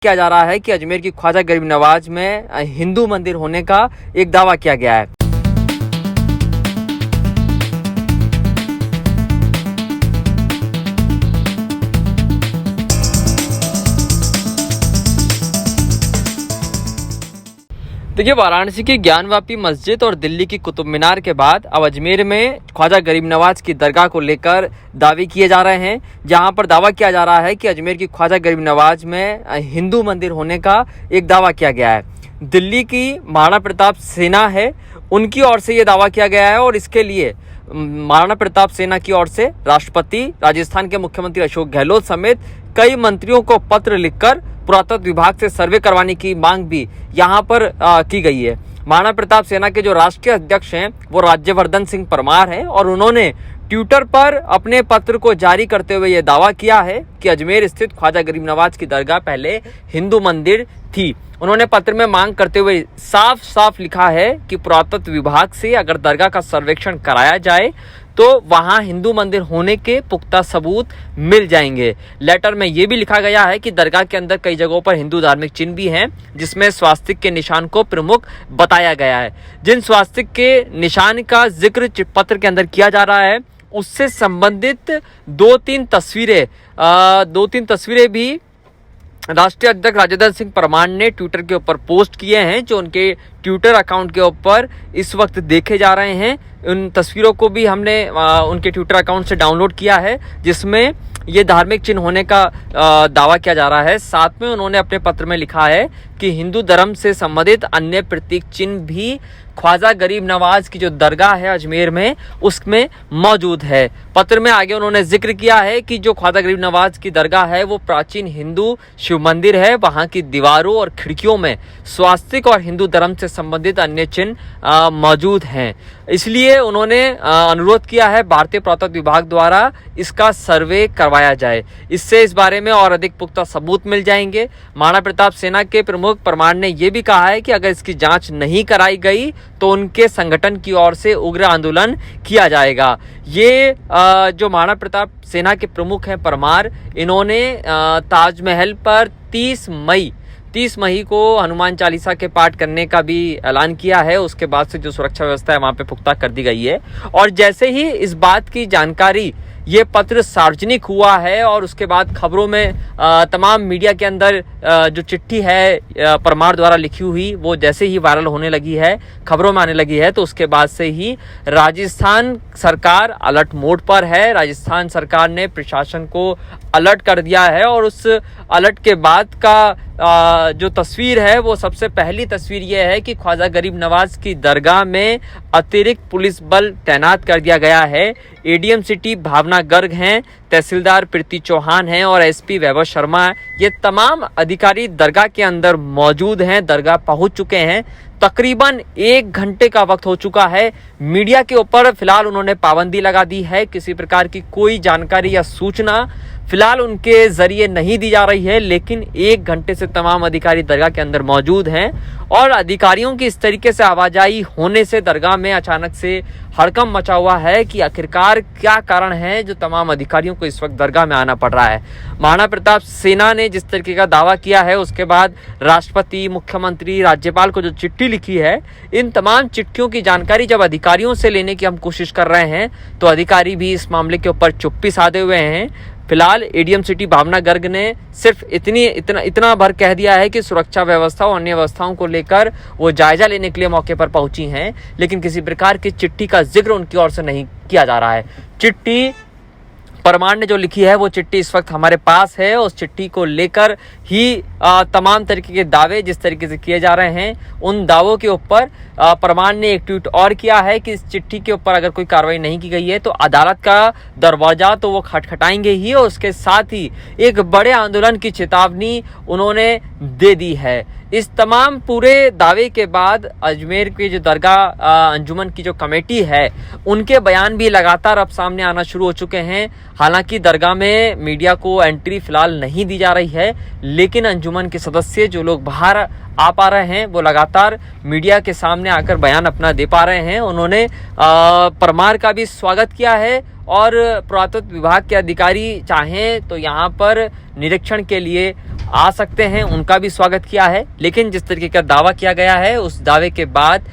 किया जा रहा है कि अजमेर की ख्वाजा गरीब नवाज में हिंदू मंदिर होने का एक दावा किया गया है। देखिए, वाराणसी की ज्ञानवापी मस्जिद और दिल्ली की कुतुब मीनार के बाद अब अजमेर में ख्वाजा गरीब नवाज की दरगाह को लेकर दावे किए जा रहे हैं, जहां पर दावा किया जा रहा है कि अजमेर की ख्वाजा गरीब नवाज में हिंदू मंदिर होने का एक दावा किया गया है। दिल्ली की महाराणा प्रताप सेना है, उनकी ओर से ये दावा किया गया है और इसके लिए महाराणा प्रताप सेना की ओर से राष्ट्रपति, राजस्थान के मुख्यमंत्री अशोक गहलोत समेत कई मंत्रियों को पत्र लिखकर पुरातत्व विभाग से सर्वे करवाने की मांग भी यहाँ पर की गई है। महाराणा प्रताप सेना के जो राष्ट्रीय अध्यक्ष हैं वो राज्यवर्धन सिंह परमार हैं और उन्होंने ट्विटर पर अपने पत्र को जारी करते हुए ये दावा किया है कि अजमेर स्थित ख्वाजा गरीब नवाज की दरगाह पहले हिंदू मंदिर थी। उन्होंने पत्र में मांग करते हुए साफ साफ लिखा है कि पुरातत्व विभाग से अगर दरगाह का सर्वेक्षण कराया जाए तो वहां हिंदू मंदिर होने के पुख्ता सबूत मिल जाएंगे। लेटर में यह भी लिखा गया है कि दरगाह के अंदर कई जगहों पर हिंदू धार्मिक चिन्ह भी हैं, जिसमें स्वास्तिक के निशान को प्रमुख बताया गया है। जिन स्वास्तिक के निशान का जिक्र पत्र के अंदर किया जा रहा है उससे संबंधित दो तीन तस्वीरें भी राष्ट्रीय अध्यक्ष राज्यवर्धन सिंह परमार ने ट्विटर के ऊपर पोस्ट किए हैं, जो उनके ट्विटर अकाउंट के ऊपर इस वक्त देखे जा रहे हैं। उन तस्वीरों को भी हमने उनके ट्विटर अकाउंट से डाउनलोड किया है, जिसमें ये धार्मिक चिन्ह होने का दावा किया जा रहा है। साथ में उन्होंने अपने पत्र में लिखा है कि हिंदू धर्म से संबंधित अन्य प्रतीक चिन्ह भी ख्वाजा गरीब नवाज की जो दरगाह है अजमेर में उसमें मौजूद है। पत्र में आगे उन्होंने जिक्र किया है कि जो ख्वाजा गरीब नवाज की दरगाह है वो प्राचीन हिंदू शिव मंदिर है। वहां की दीवारों और खिड़कियों में स्वास्तिक और हिंदू धर्म से संबंधित अन्य चिन्ह मौजूद हैं। इसलिए उन्होंने अनुरोध किया है भारतीय पुरातत्व विभाग द्वारा इसका सर्वे करवाया जाए। इससे इस बारे में और अधिक पुख्ता सबूत मिल जाएंगे। महाराणा प्रताप सेना के प्रमुख परमार ने यह भी कहा है कि अगर इसकी जांच नहीं कराई गई तो उनके संगठन की ओर से उग्र आंदोलन किया जाएगा। ये जो महाराणा प्रताप सेना के प्रमुख हैं परमार, इन्होंने ताजमहल पर 30 मई को हनुमान चालीसा के पाठ करने का भी ऐलान किया है। उसके बाद से जो सुरक्षा व्यवस्था है वहां पे पुख्ता कर दी गई है और जैसे ही इस बात की जानकारी ये पत्र सार्वजनिक हुआ है और उसके बाद खबरों में तमाम मीडिया के अंदर जो चिट्ठी है परमार द्वारा लिखी हुई वो जैसे ही वायरल होने लगी है, खबरों में आने लगी है, तो उसके बाद से ही राजस्थान सरकार अलर्ट मोड पर है। राजस्थान सरकार ने प्रशासन को अलर्ट कर दिया है और उस अलर्ट के बाद का जो तस्वीर है वो सबसे पहली तस्वीर ये है कि ख्वाजा गरीब नवाज की दरगाह में अतिरिक्त पुलिस बल तैनात कर दिया गया है। एडीएम सिटी भावना गर्ग हैं, तहसीलदार प्रीति चौहान हैं और एसपी वैभव शर्मा, ये तमाम अधिकारी दरगाह के अंदर मौजूद हैं, दरगाह पहुंच चुके हैं। तकरीबन 1 घंटे का वक्त हो चुका है। मीडिया के ऊपर फिलहाल उन्होंने पाबंदी लगा दी है, किसी प्रकार की कोई जानकारी या सूचना फिलहाल उनके जरिए नहीं दी जा रही है, लेकिन 1 घंटे से तमाम अधिकारी दरगाह के अंदर मौजूद हैं और अधिकारियों की इस तरीके से आवाजाही होने से दरगाह में अचानक से हड़कंप मचा हुआ है कि आखिरकार क्या कारण है जो तमाम अधिकारियों को इस वक्त दरगाह में आना पड़ रहा है। महाराणा प्रताप सेना ने जिस तरीके का दावा किया है उसके बाद राष्ट्रपति, मुख्यमंत्री, राज्यपाल को जो चिट्ठी लिखी है, इन तमाम चिट्ठियों की जानकारी जब अधिकारियों से लेने की हम कोशिश कर रहे हैं तो अधिकारी भी इस मामले के ऊपर चुप्पी साधे हुए हैं। फिलहाल एडीएम सिटी भावना गर्ग ने सिर्फ इतना भर कह दिया है कि सुरक्षा व्यवस्था और अन्य व्यवस्थाओं को लेकर वो जायजा लेने के लिए मौके पर पहुंची हैं, लेकिन किसी प्रकार की चिट्ठी का जिक्र उनकी ओर से नहीं किया जा रहा है। चिट्ठी परमार ने जो लिखी है वो चिट्ठी इस वक्त हमारे पास है। उस चिट्ठी को लेकर ही तमाम तरीके के दावे जिस तरीके से किए जा रहे हैं, उन दावों के ऊपर परमार ने एक ट्वीट और किया है कि इस चिट्ठी के ऊपर अगर कोई कार्रवाई नहीं की गई है तो अदालत का दरवाजा तो वो खटखटाएंगे ही और उसके साथ ही एक बड़े आंदोलन की चेतावनी उन्होंने दे दी है। इस तमाम पूरे दावे के बाद अजमेर की जो दरगाह अंजुमन की जो कमेटी है उनके बयान भी लगातार अब सामने आना शुरू हो चुके हैं। हालांकि दरगाह में मीडिया को एंट्री फिलहाल नहीं दी जा रही है, लेकिन अंजुमन के सदस्य जो लोग बाहर आ पा रहे हैं वो लगातार मीडिया के सामने आकर बयान अपना दे पा रहे हैं। उन्होंने परमार का भी स्वागत किया है और पुरातत्व विभाग के अधिकारी चाहें तो यहाँ पर निरीक्षण के लिए आ सकते हैं उनका भी स्वागत किया है। लेकिन जिस तरीके का दावा किया गया है उस दावे के बाद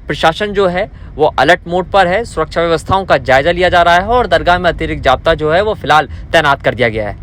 प्रशासन जो है वो अलर्ट मोड पर है, सुरक्षा व्यवस्थाओं का जायजा लिया जा रहा है और दरगाह में अतिरिक्त जाब्ता जो है वो फिलहाल तैनात कर दिया गया है।